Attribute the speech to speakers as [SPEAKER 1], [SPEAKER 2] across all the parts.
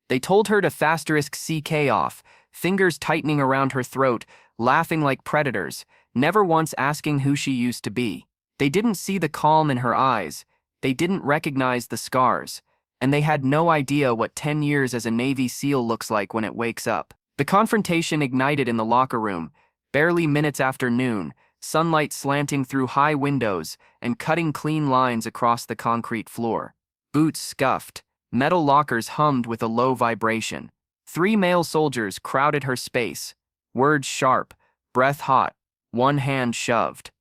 [SPEAKER 1] They told her to *CK off, fingers tightening around her throat, laughing like predators, never once asking who she used to be. They didn't see the calm in her eyes, they didn't recognize the scars, and they had no idea what 10 years as a Navy SEAL looks like when it wakes up. The confrontation ignited in the locker room, barely minutes after noon, sunlight slanting through high windows and cutting clean lines across the concrete floor. Boots scuffed, metal lockers hummed with a low vibration. 3 male soldiers crowded her space, words sharp, breath hot, one hand shoved.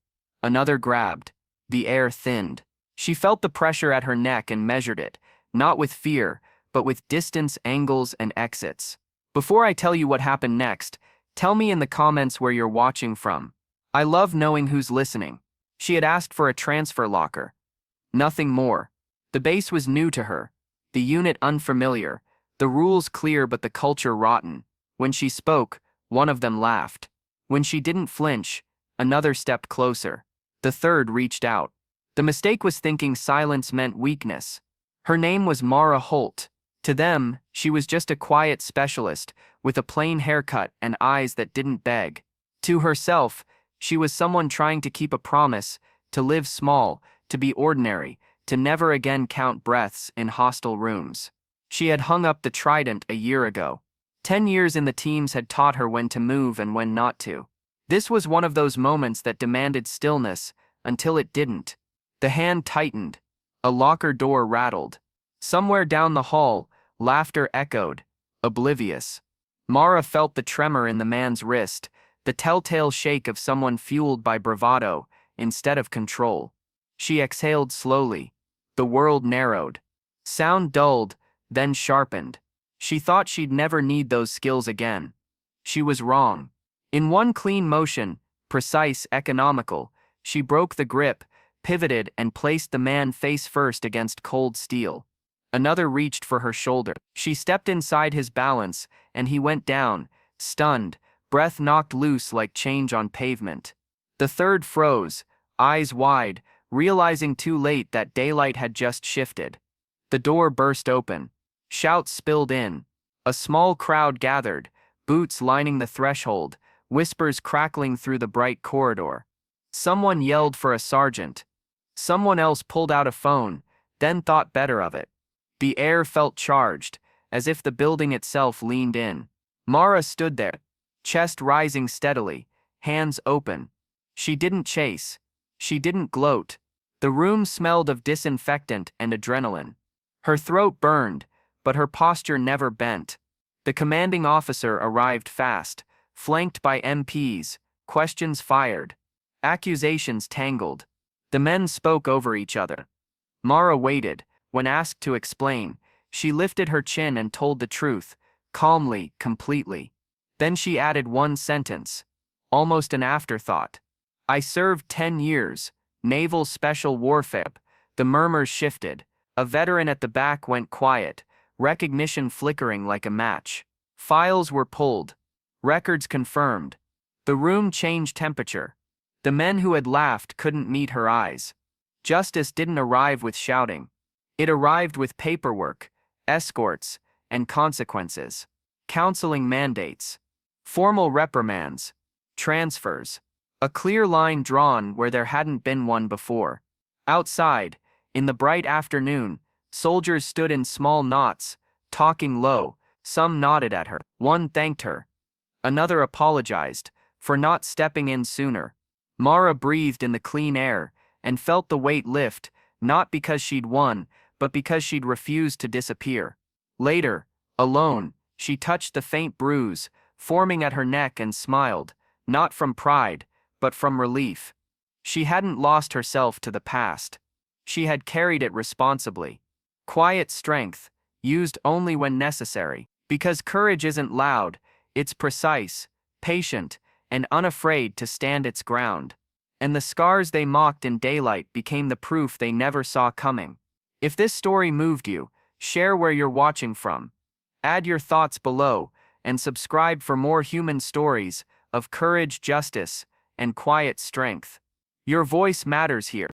[SPEAKER 1] Another grabbed. The air thinned. She felt the pressure at her neck and measured it, not with fear, but with distance, angles, and exits. Before I tell you what happened next, tell me in the comments where you're watching from. I love knowing who's listening. She had asked for a transfer locker. Nothing more. The base was new to her, the unit unfamiliar, the rules clear but the culture rotten. When she spoke, one of them laughed. When she didn't flinch, another stepped closer. The third reached out. The mistake was thinking silence meant weakness. Her name was Mara Holt. To them, she was just a quiet specialist, with a plain haircut and eyes that didn't beg. To herself, she was someone trying to keep a promise, to live small, to be ordinary, to never again count breaths in hostile rooms. She had hung up the trident a year ago. 10 years in the teams had taught her when to move and when not to. This was one of those moments that demanded stillness, until it didn't. The hand tightened. A locker door rattled. Somewhere down the hall, laughter echoed, oblivious. Mara felt the tremor in the man's wrist, the telltale shake of someone fueled by bravado instead of control. She exhaled slowly. The world narrowed. Sound dulled, then sharpened. She thought she'd never need those skills again. She was wrong. In one clean motion, precise, economical, she broke the grip, pivoted, and placed the man face first against cold steel. Another reached for her shoulder. She stepped inside his balance, and he went down, stunned, breath knocked loose like change on pavement. The third froze, eyes wide, realizing too late that daylight had just shifted. The door burst open. Shouts spilled in. A small crowd gathered, boots lining the threshold, whispers crackling through the bright corridor. Someone yelled for a sergeant. Someone else pulled out a phone, then thought better of it. The air felt charged, as if the building itself leaned in. Mara stood there, chest rising steadily, hands open. She didn't chase. She didn't gloat. The room smelled of disinfectant and adrenaline. Her throat burned, but her posture never bent. The commanding officer arrived fast, flanked by MPs, questions fired, accusations tangled. The men spoke over each other. Mara waited. When asked to explain, she lifted her chin and told the truth, calmly, completely. Then she added one sentence, almost an afterthought. I served 10 years, Naval Special Warfare. The murmurs shifted. A veteran at the back went quiet, recognition flickering like a match. Files were pulled. Records confirmed. The room changed temperature. The men who had laughed couldn't meet her eyes. Justice didn't arrive with shouting. It arrived with paperwork, escorts, and consequences. Counseling mandates. Formal reprimands. Transfers. A clear line drawn where there hadn't been one before. Outside, in the bright afternoon, soldiers stood in small knots, talking low. Some nodded at her. One thanked her. Another apologized for not stepping in sooner. Mara breathed in the clean air and felt the weight lift, not because she'd won, but because she'd refused to disappear. Later, alone, she touched the faint bruise forming at her neck and smiled, not from pride, but from relief. She hadn't lost herself to the past. She had carried it responsibly. Quiet strength, used only when necessary. Because courage isn't loud, it's precise, patient, and unafraid to stand its ground. And the scars they mocked in daylight became the proof they never saw coming. If this story moved you, share where you're watching from. Add your thoughts below, and subscribe for more human stories of courage, justice, and quiet strength. Your voice matters here.